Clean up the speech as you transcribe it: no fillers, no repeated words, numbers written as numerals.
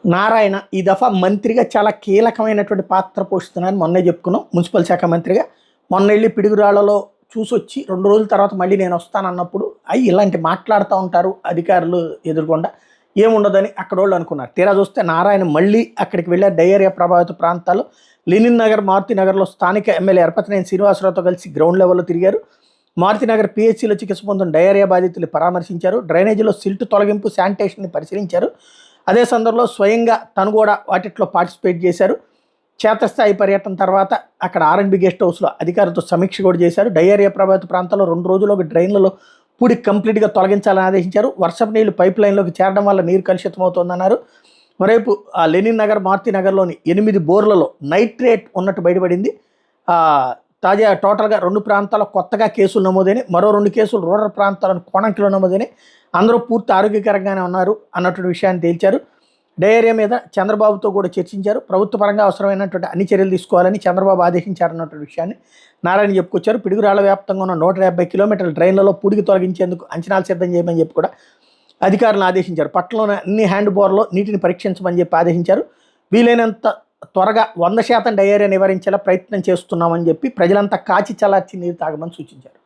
నారాయణ ఈ దఫా మంత్రిగా చాలా కీలకమైనటువంటి పాత్ర పోషిస్తున్నారని మొన్నే చెప్పుకున్నాం. మున్సిపల్ శాఖ మంత్రిగా మొన్న వెళ్ళి పిడుగురాళ్లలో చూసొచ్చి 2 రోజుల తర్వాత మళ్ళీ నేను వస్తానన్నప్పుడు ఇలాంటి మాట్లాడుతూ ఉంటారు అధికారులు ఎదురుకుండా, ఏముండదని అక్కడ వాళ్ళు అనుకున్నారు. తీరా చూస్తే నారాయణ మళ్ళీ అక్కడికి వెళ్ళారు. డయేరియా ప్రభావిత ప్రాంతాల్లో లెనిన్ నగర్, మారుతి నగర్లో స్థానిక ఎమ్మెల్యే ఎరపతినేని శ్రీనివాసరావుతో కలిసి గ్రౌండ్ లెవెల్లో తిరిగారు. మారుతి నగర్ పిహెచ్సిలో చికిత్స పొందిన డయేరియా బాధితులు పరామర్శించారు. డ్రైనేజీలో సిల్ట్ తొలగింపు, శానిటేషన్ని పరిశీలించారు. అదే సందర్భంలో స్వయంగా తను కూడా వాటిట్లో పార్టిసిపేట్ చేశారు. క్షేత్రస్థాయి పర్యటన తర్వాత అక్కడ ఆర్ఎండ్బి గెస్ట్ హౌస్లో అధికారులతో సమీక్ష కూడా చేశారు. డయేరియా ప్రభావిత ప్రాంతాల్లో 2 రోజుల్లోకి డ్రైన్లలో పూడి కంప్లీట్గా తొలగించాలని ఆదేశించారు. వర్షపు నీళ్లు పైప్ లైన్లోకి చేరడం వల్ల నీరు కలుషితమవుతోందన్నారు. మరోవైపు లెనిన్ నగర్, మారుతి నగర్లోని 8 బోర్లలో నైట్రేట్ ఉన్నట్టు బయటపడింది. తాజా టోటల్గా 2 ప్రాంతాల్లో కొత్తగా కేసులు నమోదైనాయి. మరో 2 కేసులు రూరల్ ప్రాంతాలను కోణంకిలో నమోదైనాయి. అందరూ పూర్తి ఆరోగ్యకరంగానే ఉన్నారు అన్నటువంటి విషయాన్ని తేల్చారు. డయేరియా మీద చంద్రబాబుతో కూడా చర్చించారు. ప్రభుత్వ పరంగా అవసరమైనటువంటి అన్ని చర్యలు తీసుకోవాలని చంద్రబాబు ఆదేశించారన్నటువంటి విషయాన్ని నారాయణ చెప్పుకొచ్చారు. పిడుగురాళ్ల వ్యాప్తంగా ఉన్న 150 కిలోమీటర్ల డ్రైన్లలో పూడికి తొలగించేందుకు అంచనాలు సిద్ధం చేయమని చెప్పి కూడా అధికారులను ఆదేశించారు. పట్టణంలోని అన్ని హ్యాండ్ బోర్లో నీటిని పరీక్షించమని చెప్పి ఆదేశించారు. వీలైనంత త్వరగా 100% డయేరియా నివారించేలా ప్రయత్నం చేస్తున్నామని చెప్పి ప్రజలంతా కాచి చల్లార్చి నీరు తాగమని సూచించారు.